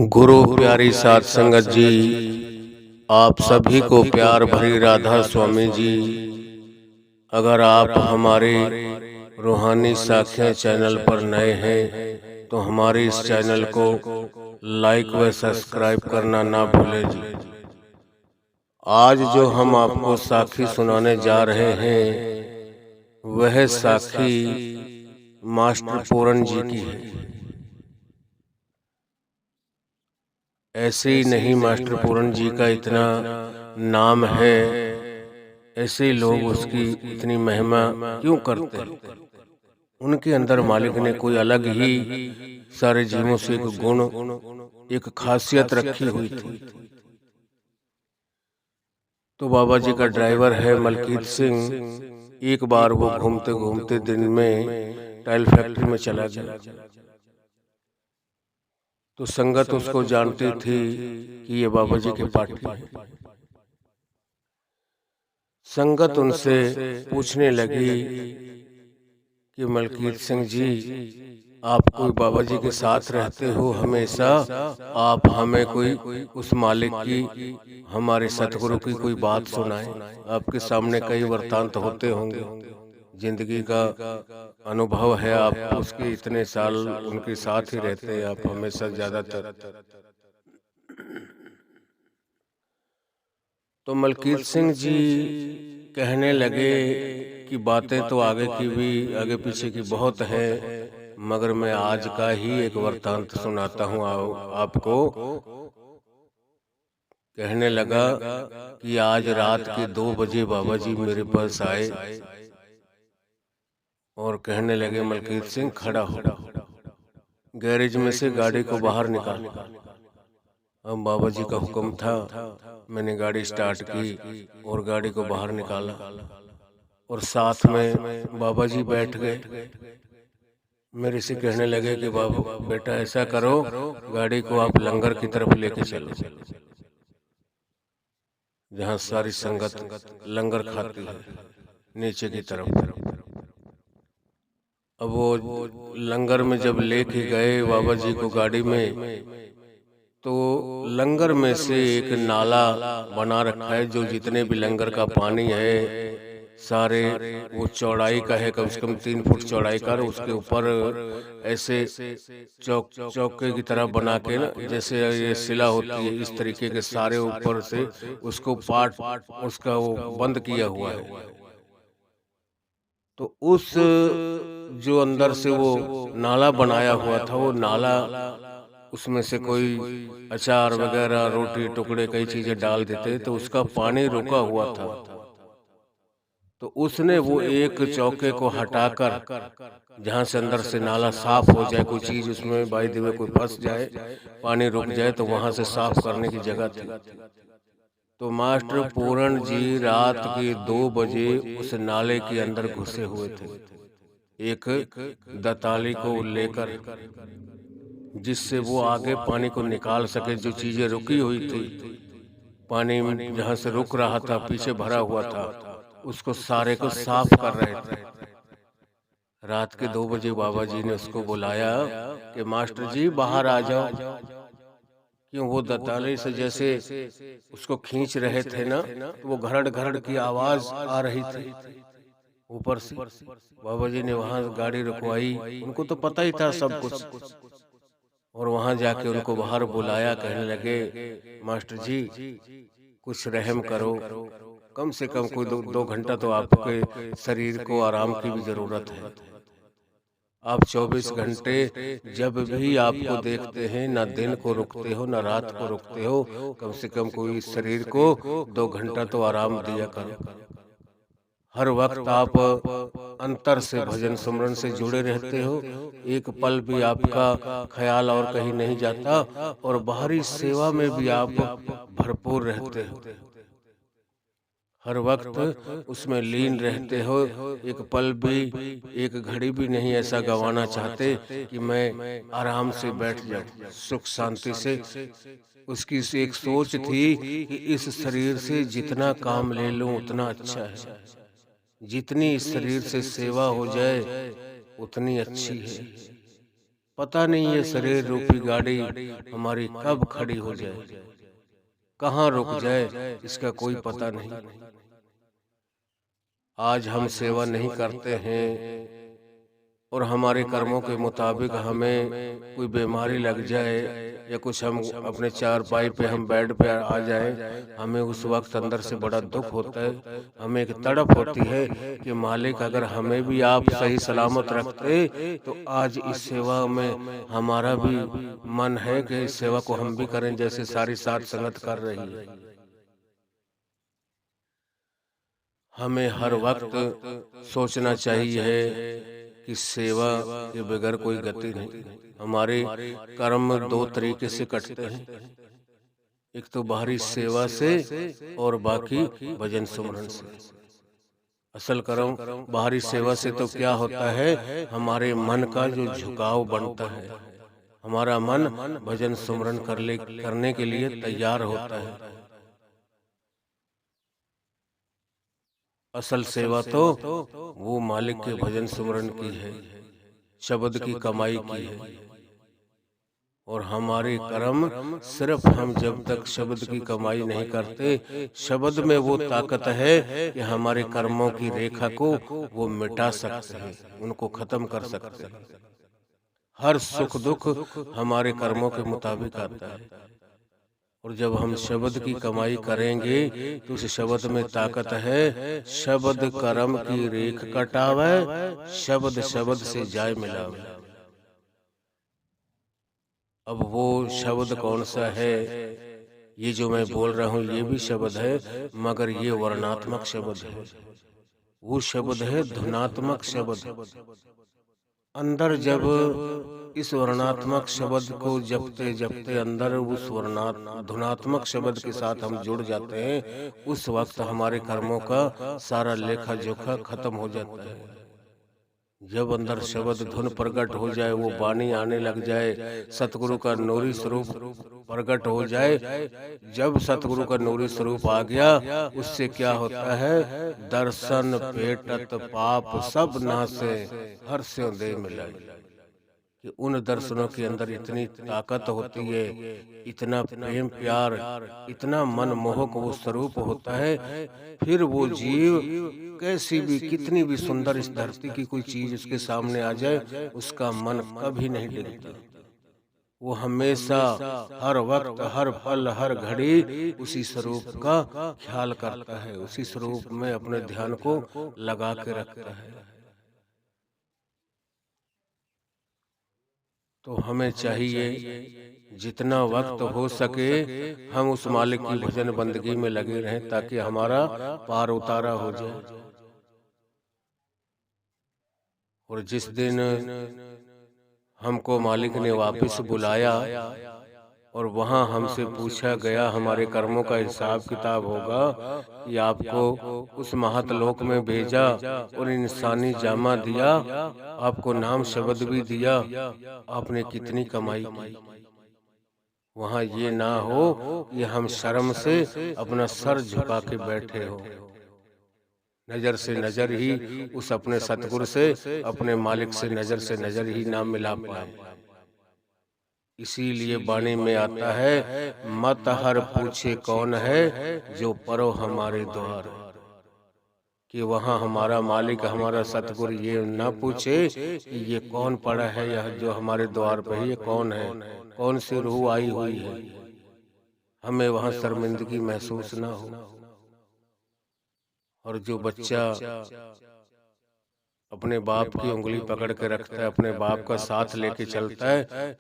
गुरु प्यारी साध संगत जी, आप सभी को प्यार भरी राधा स्वामी जी। अगर आप हमारे रूहानी साखियाँ चैनल पर नए हैं तो हमारे इस चैनल को लाइक व सब्सक्राइब करना ना भूलें जी। आज जो हम आपको साखी सुनाने जा रहे हैं वह साखी मास्टर पूरन जी की है। ऐसे ही नहीं, मास्टर पूरन जी का इतना नाम है, ऐसे लोग उसकी इतनी महिमा क्यों करते हैं? उनके अंदर मालिक ने कोई अलग ही सारे जीवों से एक गुण, एक खासियत रखी हुई थी। तो बाबा जी का ड्राइवर है मलकीत सिंह। एक बार वो घूमते घूमते दिन में टाइल फैक्ट्री में चला गया। तो संगत उसको जानती थी कि ये बाबा जी के पार्टी है। संगत उनसे पूछने लगी कि मलकीत सिंह जी, आप कोई बाबा जी के साथ रहते हो हमेशा, आप हमें कोई उस मालिक की, हमारे सतगुरु की कोई बात सुनाएं। आपके सामने कई वृत्तांत होते होंगे, जिंदगी का अनुभव है, आप उसके इतने साल उनके साथ ही रहते हैं, आप हमेशा ज्यादातर। तो मलकीत सिंह जी कहने लगे कि बातें तो आगे की भी, आगे पीछे की बहुत है, मगर मैं आज का ही एक वृत्तांत सुनाता हूँ आपको। कहने लगा कि आज रात के 2 बजे बाबा जी मेरे पास आए और कहने लगे, मलकीत सिंह खड़ा हो, गैरेज में से गाड़ी को बाहर निकाल। अब बाबा जी का हुक्म था, मैंने गाड़ी स्टार्ट की और गाड़ी को बाहर निकाला और साथ में बाबा जी बैठ गए। मेरे से कहने लगे कि बाबा बेटा ऐसा करो, गाड़ी को आप लंगर की तरफ लेके चलो, जहाँ सारी संगत लंगर खाती है, नीचे की तरफ। अब वो लंगर में जब लेके गए बाबा जी को गाड़ी में, तो लंगर में से एक नाला बना रखा है, जो जितने भी लंगर का पानी है सारे, वो चौड़ाई का है, कम से कम 3 फुट चौड़ाई का। उसके ऊपर ऐसे चौके की तरह बना के ना, जैसे ये शिला होती है, इस तरीके के सारे ऊपर से उसको पाट, उसका वो बंद किया हुआ है। तो उस जो अंदर से वो नाला बनाया हुआ था, वो नाला, उसमें से कोई अचार वगैरह, रोटी टुकड़े, कई चीजें डाल देते, तो उसका पानी रुका हुआ था। तो उसने वो एक चौके को हटाकर, जहां से अंदर से नाला साफ हो जाए, कोई चीज उसमें बाई द वे कोई फंस जाए, पानी रुक जाए, तो वहां से साफ करने की जगह थी। तो मास्टर पूरन जी रात के 2 बजे उस नाले के अंदर घुसे हुए थे, एक दताली को लेकर, जिससे वो आगे पानी को निकाल सके। जो चीजें रुकी हुई थी, पानी जहां से रुक रहा था, पीछे भरा हुआ था, उसको सारे को साफ कर रहे थे। रात के 2 बजे बाबा जी ने उसको बुलाया कि मास्टर जी बाहर आ जाओ। क्यों? वो दताले से जैसे उसको खींच रहे थे ना, तो वो घरड़ घरड़ की आवाज आ रही थी ऊपर से। बाबा जी ने वहां गाड़ी रुकवाई, उनको तो पता ही था सब कुछ, और वहां जाके उनको बाहर बुलाया। कहने लगे, मास्टर जी कुछ रहम करो, कम से कम कोई 2 घंटा तो आपके शरीर को आराम की भी जरूरत है। आप 24 घंटे जब भी आपको देखते हैं, ना दिन को रुकते हो ना रात को रुकते हो, कम से कम कोई इस शरीर को 2 घंटा तो आराम दिया करो। हर वक्त आप अंतर से भजन सुमरन से जुड़े रहते हो, एक पल भी आपका ख्याल और कहीं नहीं जाता, और बाहरी सेवा में भी आप भरपूर रहते हो, हर वक्त उसमें लीन रहते हो। एक पल भी, एक घड़ी भी नहीं ऐसा गंवाना चाहते कि मैं आराम से बैठ जाऊं, सुख शांति से। उसकी एक सोच थी कि इस शरीर से जितना काम ले लूं उतना अच्छा है, जितनी इस शरीर से सेवा हो जाए उतनी अच्छी है। पता नहीं ये शरीर रूपी गाड़ी हमारी कब खड़ी हो जाए, कहाँ रुक जाए, इसका कोई पता नहीं। आज हम सेवा नहीं करते हैं और हमारे कर्मों के मुताबिक हमें कोई बीमारी लग जाए या कुछ हम अपने चारपाई पे हम बेड पे आ जाए, हमें उस वक्त अंदर से बड़ा दुख होता है। हमें एक तड़प होती है कि मालिक अगर हमें भी आप सही सलामत रखते तो आज इस सेवा में हमारा भी मन है कि इस सेवा को हम भी करें जैसे सारी साथ संगत कर रही है। हमें हर वक्त सोचना चाहिए कि सेवा के बगैर कोई गति नहीं। हमारे कर्म दो तरीके से कटते हैं, एक तो बाहरी सेवा से और बाकी भजन सुमरन से। असल कर्म बाहरी सेवा से तो क्या होता है, हमारे मन का जो झुकाव बनता है, हमारा मन भजन सुमरन करने के लिए तैयार होता है। असल सेवा तो वो मालिक के भजन सुमरन की है, शब्द की कमाई की है। और हमारे कर्म सिर्फ हम जब तक शब्द की कमाई नहीं करते, शब्द में वो ताकत है कि हमारे कर्मों की रेखा को वो मिटा सकते हैं, उनको खत्म कर सकते हैं। हर सुख दुख हमारे कर्मों के मुताबिक आता है। और जब हम शब्द की कमाई करेंगे तो उस शब्द में ताकत है। शब्द कर्म की रेख कटावे, शब्द शब्द से जाय मिलावे। अब वो शब्द कौन सा है? ये जो मैं बोल रहा हूँ ये भी शब्द है, मगर ये वर्णात्मक शब्द है। वो शब्द है धुनात्मक शब्द। अंदर जब इस वर्णात्मक शब्द को जपते जपते अंदर उस धुनात्मक शब्द के साथ हम जुड़ जाते हैं, उस वक्त हमारे कर्मों का सारा लेखा जोखा खत्म हो जाता है। जब अंदर शब्द धुन प्रकट हो जाए, वो वाणी आने लग जाए, सतगुरु का नूरी स्वरूप प्रकट हो जाए, जब सतगुरु का नूरी स्वरूप आ गया, उससे क्या होता है? दर्शन भेटत पाप सब नासे, हर से दे मिलाई। कि उन दर्शनों के अंदर इतनी ताकत होती है, इतना प्रेम प्यार, इतना मनमोहक वो स्वरूप होता है। फिर वो जीव कैसी भी कितनी भी सुंदर इस धरती की कोई चीज उसके सामने आ जाए, उसका मन कभी नहीं डिगता। वो हमेशा हर वक्त हर पल हर घड़ी उसी स्वरूप का ख्याल करता है, उसी स्वरूप में अपने ध्यान को लगा के रखता है। तो हमें चाहिए जितना वक्त हो सके हम उस मालिक की भजन बंदगी में लगे रहें, ताकि हमारा पार उतारा हो जाए। और जिस दिन हमको मालिक ने वापस बुलाया और वहां हमसे पूछा गया, हमारे कर्मों का हिसाब किताब होगा कि आपको उस महतलोक में भेजा और इंसानी जामा दिया, आपको नाम शब्द भी दिया, आपने कितनी कमाई की। वहां ये ना हो कि हम शर्म से अपना सर झुका के बैठे हो, नजर से नजर ही उस अपने सतगुरु से, अपने मालिक से नजर ही ना मिला पाए। इसीलिए वाणी में आता है, मत हर पूछे कौन है, जो परो हमारे द्वार। कि वहाँ हमारा मालिक हमारा सतगुरु ये ना पूछे कि ये कौन पड़ा है, यह जो हमारे द्वार पर है ये कौन है, कौन सी रूह आई हुई है। हमें वहाँ शर्मिंदगी महसूस ना हो। और जो बच्चा अपने बाप की उंगली पकड़ के रखता है, अपने बाप का साथ लेके चलता है,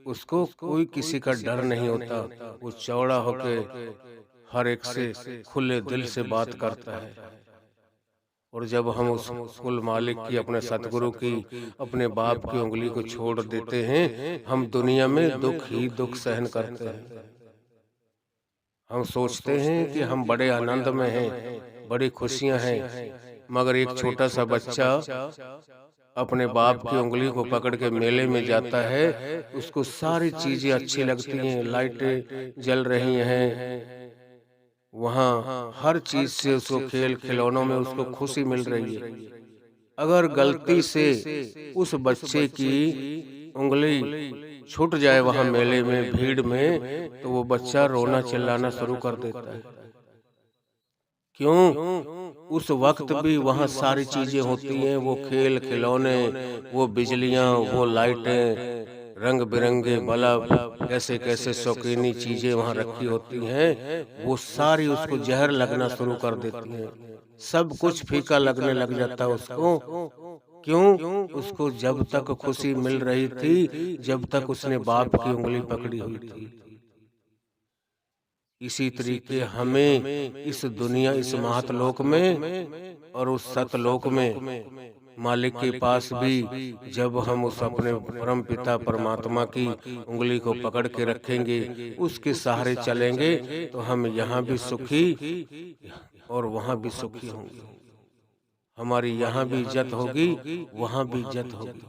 उसको कोई किसी का डर नहीं होता। वो चौड़ा होके हर एक से खुले दिल से बात करता है। और जब हम उस कुल मालिक की, अपने सतगुरु की, अपने बाप की उंगली को छोड़ देते हैं, हम दुनिया में दुख ही दुख सहन करते हैं। हम सोचते हैं कि हम बड़े आनंद में हैं, बड़ी खुशियां हैं, मगर एक छोटा सा बच्चा अपने बाप की उंगली को पकड़ के मेले में जाता है, उसको सारी चीजें अच्छी लगती हैं, लाइटें जल रही हैं, वहाँ हर चीज से उसको खेल खिलौनों में उसको खुशी मिल रही है। अगर गलती से उस बच्चे की उंगली छूट जाए वहां मेले में, भीड़ में, तो वो बच्चा रोना चिल्लाना शुरू कर देता है। क्यों? उस वक्त भी वहाँ सारी चीजें होती हैं, वो खेल खिलौने, वो बिजलियां, वो लाइटें, रंग बिरंगे बल्ब, कैसे कैसे शौकीनी चीजें वहाँ रखी होती हैं, वो सारी उसको जहर लगना शुरू कर देती हैं। सब कुछ फीका लगने लग जाता है उसको। क्यों? उसको जब तक खुशी मिल रही थी, जब तक उसने बाप की उंगली पकड़ी हुई थी। इसी तरीके हमें इस दुनिया, इस महतलोक में और उस सतलोक में मालिक के पास भी जब हम उस अपने परम पिता परमात्मा की उंगली को पकड़ के रखेंगे, उसके सहारे चलेंगे, तो हम यहाँ भी सुखी और वहाँ भी सुखी होंगे। हमारी यहाँ भी इज्जत होगी, वहाँ भी इज्जत होगी।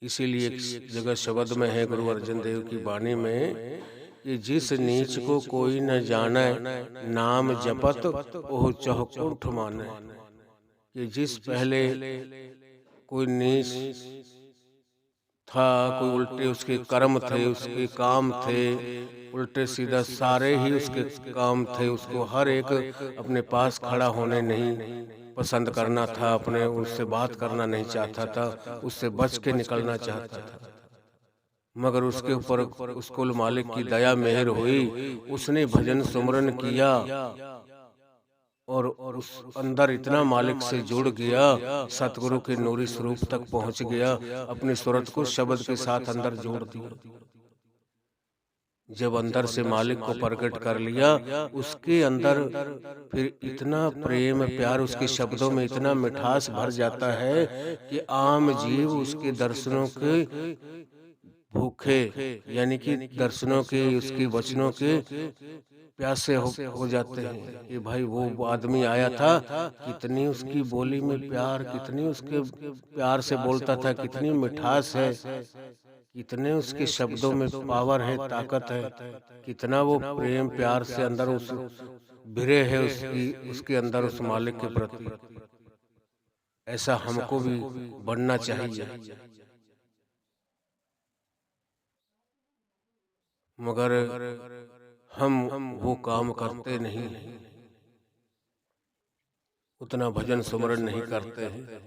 इसीलिए एक जगह शब्द में है गुरु अर्जन देव की वाणी में कि जिस नीच को कोई न जाने, नाम जपत ओह चहुकुंठ माने। कि जिस पहले कोई नीच था, कोई उल्टे उसके कर्म थे, उसके काम थे, उल्टे सीधा सारे ही उसके काम थे, उसको हर एक अपने पास खड़ा होने नहीं पसंद करना था, अपने उससे बात करना नहीं चाहता था, उससे बच के निकलना चाहता था। मगर उसके ऊपर उस कुल मालिक की दया मेहर हुई, उसने भजन सुमरन किया और उस अंदर इतना मालिक से जुड़ गया, सतगुरु के नूरी स्वरूप तक पहुंच गया, अपनी सूरत को शब्द के साथ अंदर जोड़ दिया। जब अंदर से मालिक को प्रकट कर लिया, उसके अंदर फिर इतना प्रेम प्यार, उसके शब्दों में इतना मिठास भर जाता है कि आम जीव उसके दर्शनों के भूखे, यानी कि दर्शनों के, उसके वचनों के प्यासे हो जाते हैं कि भाई वो आदमी आया था, कितनी उसकी बोली में प्यार, कितनी उसके प्यार से बोलता था, कितनी मिठास है, कितने उसके शब्दों में पावर है, ताकत है, कितना वो प्रेम प्यार से अंदर उस भिरे है उसके अंदर उस मालिक के प्रति। ऐसा हमको भी बनना चाहिए। मगर हम वो काम करते नहीं, उतना भजन सुमरन नहीं करते हैं।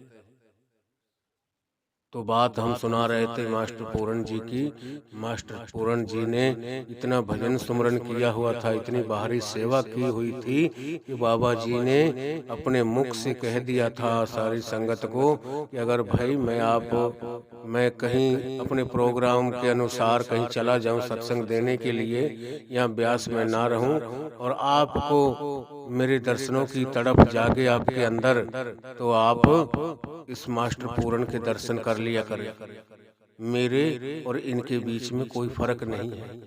तो बात हम सुना रहे थे मास्टर पूरन जी की। मास्टर पूरन जी ने इतना भजन सुमरन किया हुआ था, इतनी बाहरी सेवा की हुई थी कि बाबा जी ने अपने मुख से कह दिया था सारी संगत को कि अगर भाई मैं कहीं अपने प्रोग्राम के अनुसार कहीं चला जाऊं सत्संग देने के लिए, या ब्यास में ना रहूं, और आपको मेरे दर्शनों की तड़प जागे आपके अंदर, तो आप इस मास्टर पूरन के दर्शन कर लिया करें। मेरे और इनके बीच में कोई फर्क नहीं है,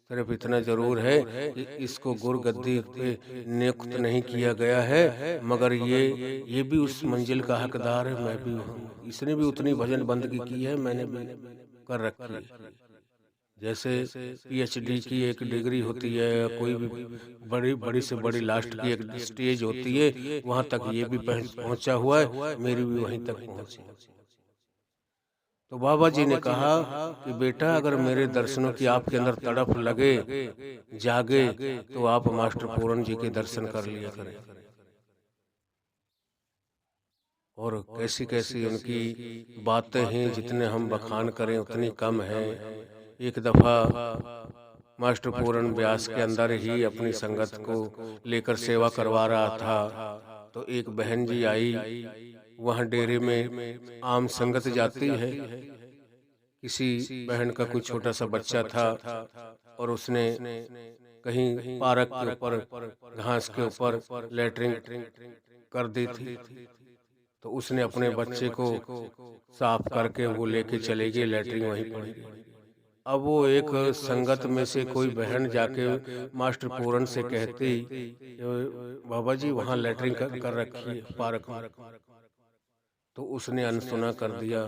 सिर्फ इतना जरूर है कि इसको गुरगद्दी पे नियुक्त नहीं किया गया है, मगर ये भी उस मंजिल का हकदार है, मैं भी हूँ। इसने भी उतनी भजन बंदगी की है, मैंने भी कर रखी है। जैसे पीएचडी की एक डिग्री होती है, या कोई भी बड़ी बड़ी से बड़ी लास्ट की एक स्टेज होती है, वहां तक ये भी पहुंचा हुआ है, मेरी भी वहीं तक पहुंची। तो बाबा जी ने कहा कि बेटा अगर मेरे दर्शनों की आपके अंदर तड़प लगे, जागे, तो आप मास्टर पूरन जी के दर्शन कर लिया करें। और कैसी कैसी उनकी बातें हैं, जितने हम बखान करें उतनी कम है। एक दफा मास्टर पूरन व्यास के अंदर ही अपनी संगत को लेकर सेवा करवा रहा था, तो एक बहन जी आई। वहाँ डेरे में आम संगत जाती है, किसी बहन का कोई छोटा सा बच्चा था, और उसने कहीं पार्क के ऊपर घास के ऊपर लेटरिंग कर दी थी। तो उसने अपने बच्चे को साफ करके वो लेके चले गई, लेटरिन वहीं पड़ी गई। अब वो एक संगत में से कोई बहन जाके मास्टर पूरन से कहती, बाबा जी वहाँ लेटरिन कर रखी है पार्क में। तो उसने अनसुना कर दिया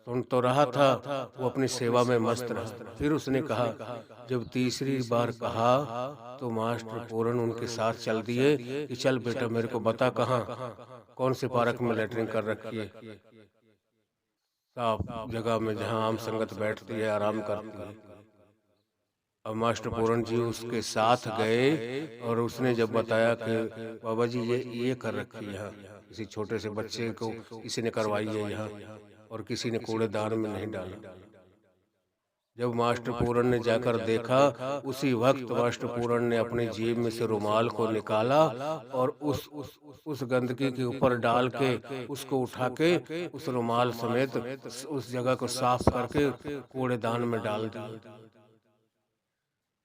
सुन तो रहा था, वो अपनी सेवा में मस्त रहा। फिर उसने कहा, जब तीसरी बार कहा तो मास्टर पूरन उनके साथ चल दिए कि चल बेटा मेरे को बता कहाँ कौन से पार्क में लेटरिन कर रखी है, साफ जगह में जहाँ आम संगत बैठती है, आराम करती है। अब मास्टर पूरन जी उसके साथ गए और उसने जब बताया कि बाबा जी ये कर रखी है यहाँ, किसी छोटे से बच्चे को किसी ने करवाई है यहाँ और किसी ने कूड़ेदान में नहीं डाला। जब मास्टर पूरन ने जाकर देखा, उसी वक्त मास्टर पूरन ने अपनी जेब में से रुमाल को निकाला और उस गंदगी के ऊपर डाल के उसको उठा के उस रुमाल समेत उस जगह को साफ करके कूड़ेदान में डाल दिया।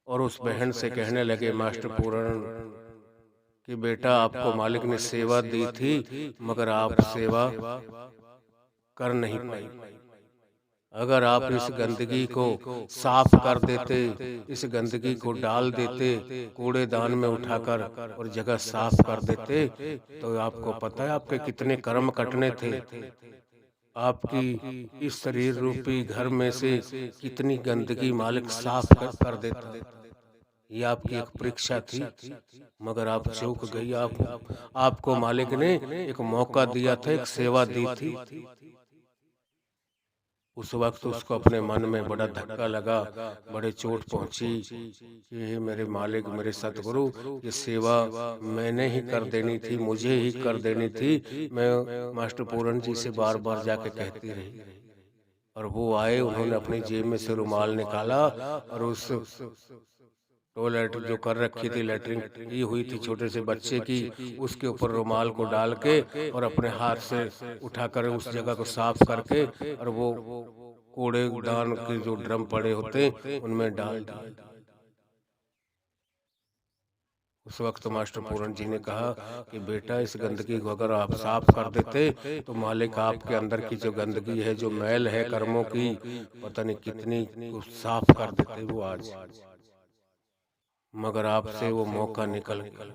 और उस बहन से कहने लगे मास्टर पूरन कि बेटा आपको मालिक ने सेवा दी थी मगर आप सेवा कर नहीं पाई। अगर आप इस गंदगी को साफ कर देते, इस गंदगी को डाल देते कूड़ेदान में उठाकर और जगह साफ कर देते, तो आपको पता है आपके कितने कर्म कटने थे। आपकी इस शरीर रूपी घर में से कितनी गंदगी मालिक साफ कर देता। ये आपकी एक परीक्षा थी मगर आप चूक गई। आपको मालिक ने एक मौका दिया था, एक सेवा दी थी। उस वक्त उसको अपने मन में बड़ा धक्का लगा, बड़े चोट पहुंची कि मेरे मालिक, मेरे सतगुरु, ये सेवा मैंने ही कर देनी थी, मुझे ही कर देनी थी। मैं मास्टर पूरन जी से बार बार जाके कहती रही और वो आए, उन्होंने अपनी जेब में से रुमाल निकाला और उस टॉयलेट जो कर रखी थी, लेटरिन की हुई थी छोटे से बच्चे की, उसके ऊपर रुमाल को डाल के और अपने हाथ से उठाकर उस जगह को साफ करके और वो कूड़ेदान के जो ड्रम पड़े होते उनमें डाल दिया। उस वक्त मास्टर पूरन जी ने कहा कि बेटा इस गंदगी को अगर आप साफ कर देते तो मालिक आपके अंदर की जो गंदगी है, जो मैल है कर्मों की, पता नहीं कितनी साफ कर देते वो आज। मगर आपसे वो मौका निकल गया।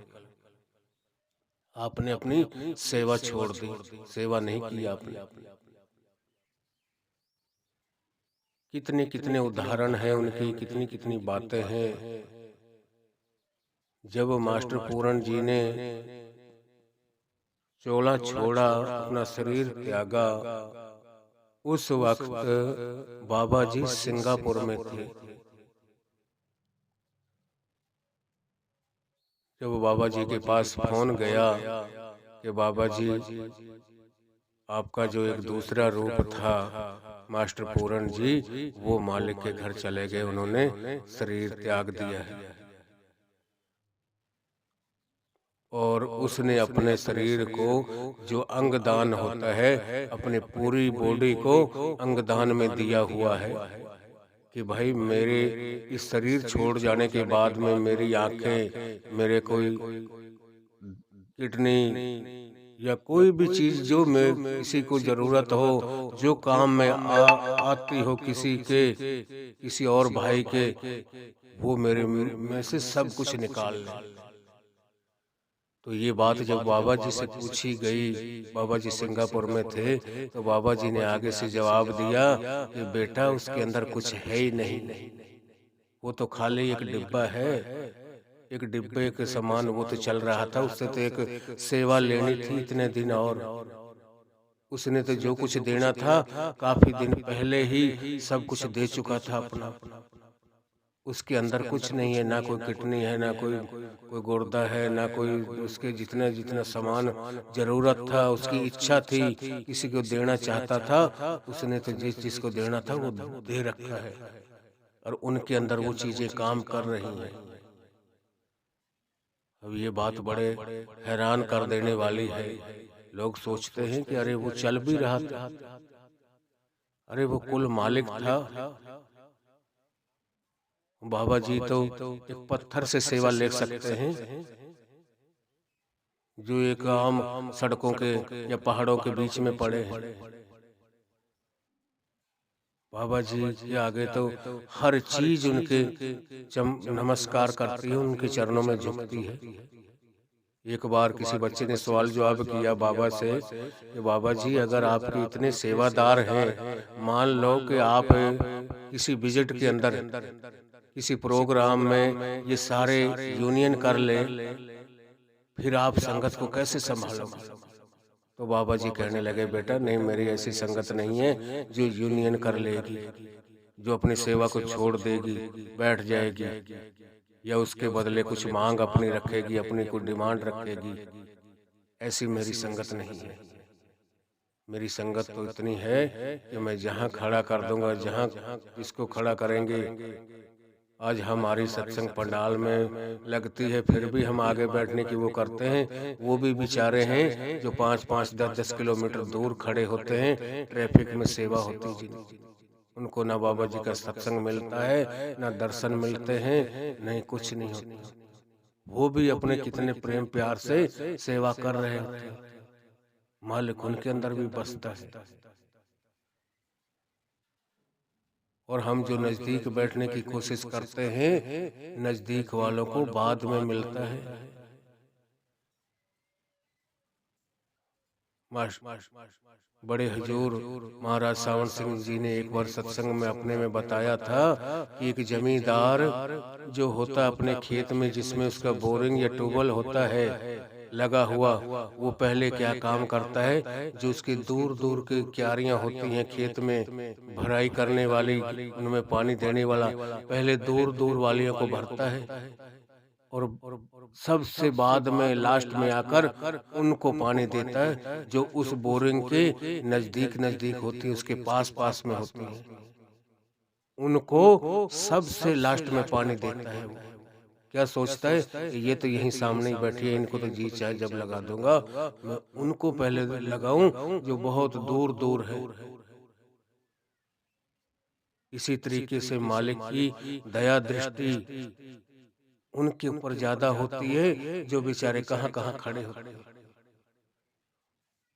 आपने अपनी सेवा छोड़ दी, सेवा नहीं की आपने। कितने कितने उदाहरण हैं उनकी, कितनी कितनी बातें हैं। जब मास्टर पूरन जी ने चोला छोड़ा, अपना शरीर त्यागा, उस वक्त बाबा जी सिंगापुर में थे। जब बाबा जी के पास फोन गया कि बाबा जी आपका जो एक दूसरा रूप था मास्टर पूरन जी, वो मालिक के घर चले गए, उन्होंने शरीर त्याग दिया है। और उसने अपने शरीर को जो अंगदान होता है, अपने पूरी बॉडी को अंगदान में दिया हुआ है कि भाई मेरे इस शरीर छोड़ जाने के बाद में मेरी आंखें, मेरे कोई किडनी या कोई भी चीज जो मैं किसी को जरूरत हो, जो काम में आती हो किसी के, किसी और भाई के, वो मेरे में से सब कुछ निकाल ले। तो ये बात जब बाबा जी से पूछी गई, बाबा जी सिंगापुर में थे, तो बाबा जी ने आगे से जवाब दिया कि बेटा उसके अंदर कुछ है ही नहीं, वो तो खाली एक डिब्बा है, एक डिब्बे के समान वो तो चल रहा था। उससे तो एक सेवा लेनी थी इतने दिन, और उसने तो जो कुछ देना था काफी दिन पहले ही सब कुछ दे चुका था अपना। उसके अंदर कुछ नहीं है, ना कोई किडनी है, ना कोई गुर्दा है, ना कोई उसके जितना जितना सामान जरूरत था, उसकी इच्छा थी, किसी को देना चाहता था, उसने तो जिस जिसको देना था वो दे रखा है और उनके अंदर वो चीजें काम कर रही हैं। अब ये बात बड़े हैरान कर देने वाली है। लोग सोचते हैं कि अरे वो चल भी रहा था, अरे वो कुल मालिक था। बाबा जी तो एक पत्थर से सेवा ले सकते हैं, जो एक आम सड़कों के या पहाड़ों के बीच में पड़े हैं। बाबा जी के आगे तो हर चीज उनके नमस्कार करती है, उनके चरणों में झुकती है। एक बार किसी बच्चे ने सवाल जवाब किया बाबा से कि बाबा जी, अगर आपके इतने सेवादार हैं, मान लो कि आप किसी विजिट के अंदर किसी प्रोग्राम में ये सारे यूनियन कर लें, फिर आप संगत को कैसे संभालोगे? तो बाबा जी कहने लगे, बेटा नहीं, मेरी ऐसी संगत नहीं है जो यूनियन कर लेगी, जो अपनी सेवा को छोड़ देगी, बैठ जाएगी, या उसके बदले कुछ मांग अपनी रखेगी, अपनी कोई डिमांड रखेगी। ऐसी मेरी संगत नहीं है। मेरी संगत तो इतनी है कि मैं जहाँ खड़ा कर दूंगा, जहाँ इसको खड़ा करेंगे। आज हमारी सत्संग पंडाल में लगती है, फिर भी हम आगे बैठने की वो करते हैं। वो भी बेचारे हैं जो 5-5, 10-10 किलोमीटर दूर खड़े होते हैं, ट्रैफिक में सेवा होती जी। उनको ना बाबा जी का सत्संग मिलता है, ना दर्शन मिलते हैं, नहीं कुछ नहीं होता। वो भी अपने कितने प्रेम प्यार से सेवा कर रहे होते हैं। मालिक उनके अंदर भी बसता है। और हम जो नजदीक बैठने की कोशिश करते हैं, नजदीक वालों को बाद में मिलता है। बड़े हुजूर महाराज सावन सिंह जी ने एक बार सत्संग में अपने में बताया था कि एक जमींदार जो होता अपने खेत में, जिसमें उसका बोरिंग या ट्यूबवेल होता है लगा हुआ, वो पहले क्या काम करता है, जो उसकी दूर दूर की क्यारियां होती हैं खेत में भराई करने वाली, उनमें पानी देने वाला, पहले दूर दूर वालियों को भरता है, और सबसे बाद में लास्ट में आकर उनको पानी देता है जो उस बोरिंग के नजदीक नजदीक होती है, उसके पास पास में होती है। उनको सबसे लास्ट में पानी देता है। वो क्या सोचता है कि ये तो यहीं सामने ही बैठी है, इनको तो जी चाहे जब लगा दूंगा, मैं उनको पहले लगाऊं जो बहुत दूर दूर है। इसी तरीके से मालिक की दया दृष्टि उनके ऊपर ज्यादा होती है जो बेचारे कहाँ कहाँ खड़े होते हैं।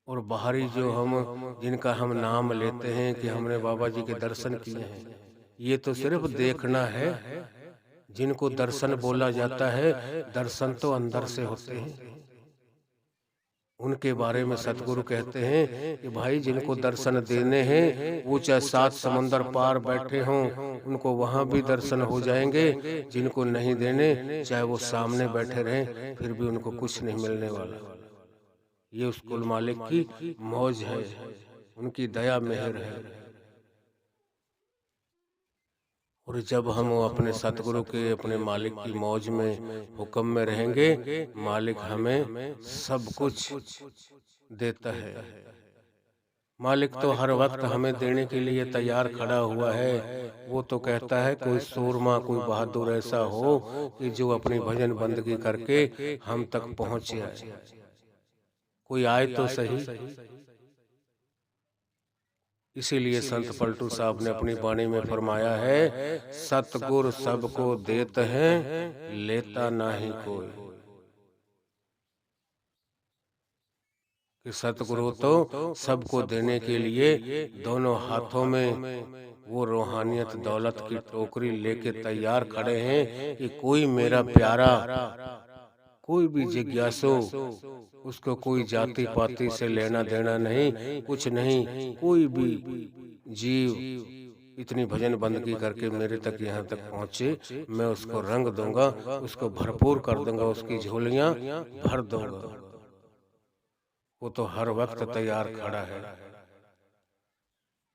और बाहरी जो हम जिनका हम नाम लेते हैं कि हमने बाबा जी के दर्शन किए हैं, ये तो सिर्फ देखना है। जिनको दर्शन बोला जाता है, दर्शन तो अंदर से होते हैं। उनके बारे में सतगुरु कहते हैं कि भाई, जिनको दर्शन देने हैं वो चाहे 7 समुंदर पार बैठे हों, उनको वहां भी दर्शन हो जाएंगे। जिनको नहीं देने, चाहे वो सामने बैठे रहें, फिर भी उनको कुछ नहीं मिलने वाला। ये उस कुल मालिक की मौज है, उनकी दया मेहर है। और जब हम अपने सतगुरु के, अपने मालिक की मौज में, हुक्म में रहेंगे, मालिक हमें सब कुछ देता है। मालिक तो हर वक्त हमें देने के लिए तैयार खड़ा हुआ है। वो तो कहता है कोई सूरमा, कोई बहादुर ऐसा हो कि जो अपनी भजन बंदगी करके हम तक पहुंच जाए। कोई आए तो सही। इसीलिए संत पलटू साहब ने अपनी वाणी में फरमाया है, सतगुर सबको देते हैं, लेता नहीं कोई। कि सतगुरु तो सबको देने के लिए दोनों हाथों में वो रूहानियत दौलत की टोकरी लेके तैयार खड़े हैं कि कोई मेरा प्यारा, कोई भी जिज्ञासु, उसको कोई जाति पाति से लेना देना नहीं, कुछ नहीं। कोई भी जीव इतनी भजन बंदगी करके मेरे तक यहाँ तक पहुँचे, मैं उसको रंग दूंगा, उसको भरपूर कर दूंगा, उसकी झोलियां भर दूंगा। वो तो हर वक्त तैयार खड़ा है।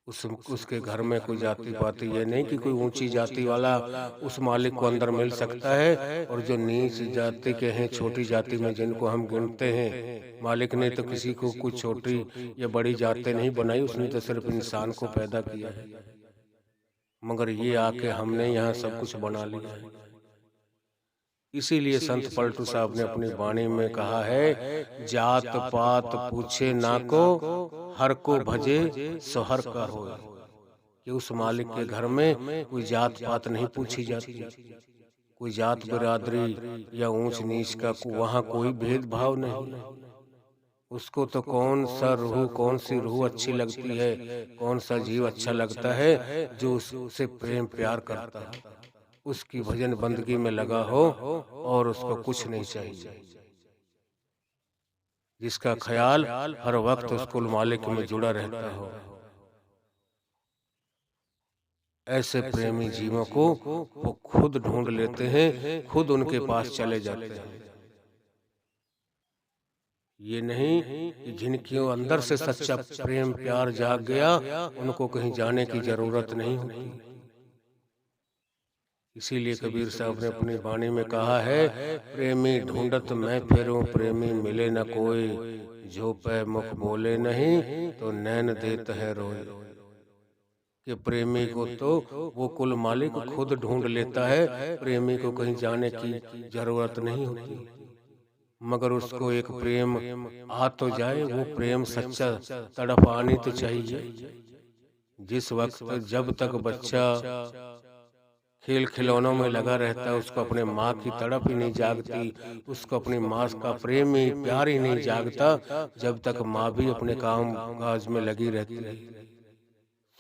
उसके घर में कोई जाति पाति ये नहीं कि कोई ऊंची जाति वाला उस मालिक को अंदर मिल सकता है, और जो नीच जाति के हैं, छोटी जाति में जिनको हम गिनते हैं, मालिक ने तो किसी को कुछ छोटी या बड़ी जाति नहीं बनाई, उसने तो सिर्फ इंसान को पैदा किया है। मगर ये आके हमने यहाँ सब कुछ बना लिया है। इसीलिए संत पलटू साहब ने अपनी वाणी में कहा है, जात पात पूछे ना को, हर को भजे सो हर का हो। कि उस मालिक के घर में कोई जात पात नहीं पूछी जाती, कोई जात बिरादरी या ऊंच नीच का वहाँ कोई भेदभाव नहीं। उसको तो कौन सा रूह, कौन सी रूह अच्छी लगती है, कौन सा जीव अच्छा लगता है, जो उससे प्रेम प्यार करता है, उसकी भजन बंदगी में लगा हो और उसको कुछ नहीं चाहिए। जिसका ख्याल हर वक्त उस कुल मालिक में जुड़ा रहता हो। ऐसे प्रेमी जीवों को वो खुद ढूंढ लेते हैं, खुद उनके पास चले जाते हैं। ये नहीं कि जिनके अंदर से सच्चा प्रेम प्यार जाग गया, उनको कहीं जाने की जरूरत नहीं होती। इसीलिए कबीर साहब ने अपनी वाणी में कहा है, प्रेमी ढूंढत मैं फिरूं, प्रेमी मिले न कोई, जो पै मुख बोले नहीं तो नैन देत है रोए। कि प्रेमी को तो वो कुल मालिक खुद ढूंढ लेता है, प्रेमी को कहीं जाने की जरूरत नहीं होती। मगर उसको एक प्रेम आ तो जाए, वो प्रेम सच्चा तड़प आनी तो चाहिए। जिस वक्त जब तक बच्चा खेल खिलौनों में लगा रहता है, उसको अपने माँ की तड़प ही नहीं जागती, उसको अपनी माँ का प्रेम ही प्यार ही नहीं जागता, जब तक माँ भी अपने काम काज में लगी रहती है।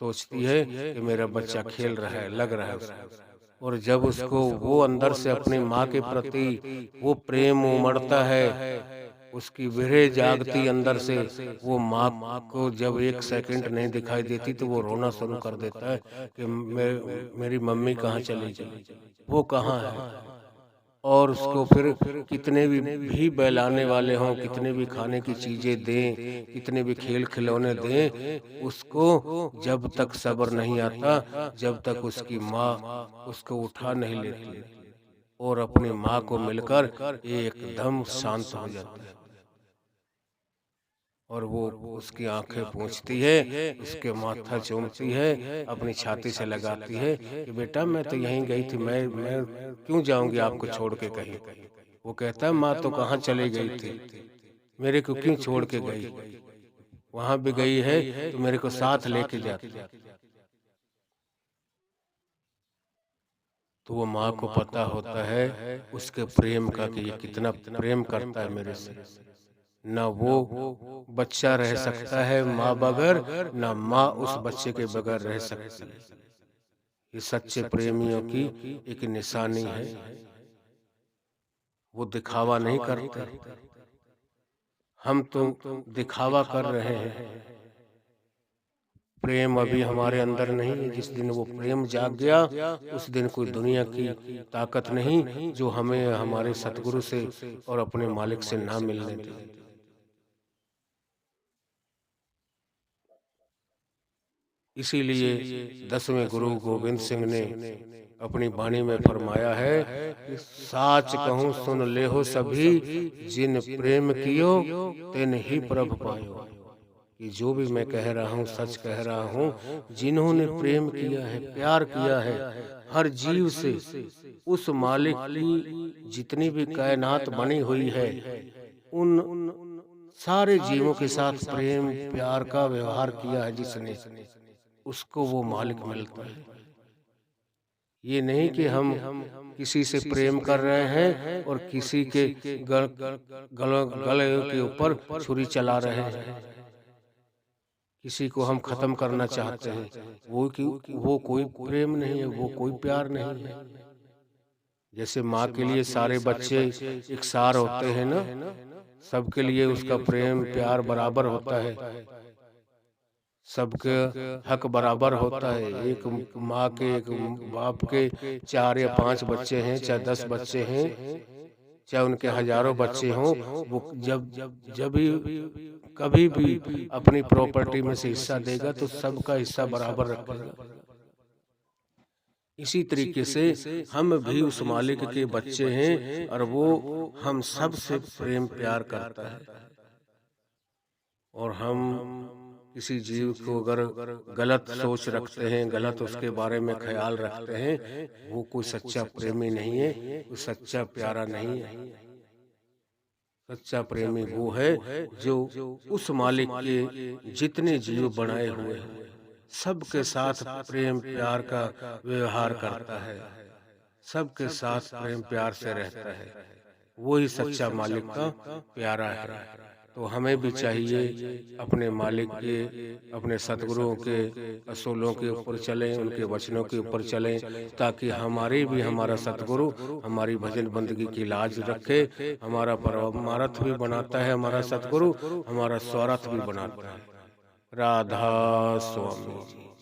सोचती है कि मेरा बच्चा खेल रहा है, लग रहा है उसको। और जब उसको वो अंदर से अपनी माँ के प्रति वो प्रेम उमड़ता है, उसकी विरह जागती अंदर से, वो माँ को जब एक सेकंड नहीं दिखाई देती तो वो रोना शुरू कर देता है कि मेरी मम्मी कहाँ चली गई, वो कहाँ है। और उसको फिर कितने भी बहलाने वाले हों, कितने भी खाने की चीजें दें, कितने भी खेल खिलौने दें, उसको जब तक सब्र नहीं आता, जब तक उसकी माँ उसको उठा नहीं लेती और अपनी माँ को मिलकर एकदम शांत हो जाता है। और वो उसकी आंखें पोंछती है, उसके माथा चूमती है, अपनी छाती से लगाती है कि बेटा मैं तो यहीं गई थी, मैं क्यों जाऊंगी आपको छोड़ के कहीं। वो कहता है माँ तो कहाँ चली गई थी, मेरे को क्यों छोड़ के गई, वहां भी गई है तो मेरे को साथ लेके जाती। तो वो माँ को पता होता है उसके प्रेम का कि ये कितना प्रेम करता है मेरे से। न वो बच्चा रह सकता है माँ बगैर, न माँ उस बच्चे के बगैर रह सकती है। ये सच्चे प्रेमियों की एक निशानी है। वो दिखावा नहीं करते, हम तो दिखावा कर रहे हैं। प्रेम अभी हमारे अंदर नहीं है। जिस दिन वो प्रेम जाग गया, उस दिन कोई दुनिया की ताकत नहीं जो हमें हमारे सतगुरु से और अपने मालिक से ना मिलने दे। इसीलिए 10वें गुरु गोविंद सिंह ने अपनी वाणी में फरमाया है कि साच कहूँ सुन ले हो सभी, जिन प्रेम कियो तिन ही प्रभ पायो। कि जो भी मैं कह रहा हूँ सच कह रहा हूँ, जिन्होंने प्रेम किया है, प्यार किया है हर जीव से, उस मालिक की जितनी भी कायनात बनी हुई है, उन सारे जीवों के साथ प्रेम प्यार का व्यवहार किया है जिसने, उसको वो मालिक मिलता है। ये नहीं कि हम किसी से प्रेम कर रहे हैं और किसी के गले के ऊपर छुरी चला रहे हैं, किसी को हम खत्म करना चाहते हैं, वो कोई प्रेम नहीं है, वो कोई प्यार नहीं है। जैसे माँ के लिए सारे बच्चे एक सार होते हैं ना, सबके लिए उसका प्रेम प्यार बराबर होता है, सबके हक बराबर होता है। एक माँ के एक बाप के 4 या 5 बच्चे हैं, चाहे 10 बच्चे हैं, चाहे उनके हजारों बच्चे हों, वो जब जब भी कभी भी अपनी प्रॉपर्टी में से हिस्सा देगा तो सबका हिस्सा बराबर रखेगा। इसी तरीके से हम भी उस मालिक के बच्चे हैं और वो हम सब से प्रेम प्यार करता है। और हम किसी जीव को अगर गलत सोच रखते हैं, गलत उसके बारे में ख्याल रखते हैं, वो कोई सच्चा प्रेमी नहीं है, कोई सच्चा प्यारा नहीं है। सच्चा प्रेमी वो है जो उस मालिक के जितने जीव बनाए हुए हैं सबके साथ प्रेम प्यार का व्यवहार करता है, सबके साथ प्रेम प्यार से रहता है। वो ही सच्चा मालिक का प्यारा है। तो हमें भी चाहिए अपने मालिक के, अपने सतगुरुओं के असूलों के ऊपर चलें, उनके वचनों के ऊपर चलें, ताकि हमारी भी, हमारा सतगुरु हमारी भजन बंदगी की लाज रखे। हमारा परमार्थ भी बनाता है हमारा सतगुरु, हमारा स्वार्थ भी बनाता है। राधा स्वामी जी।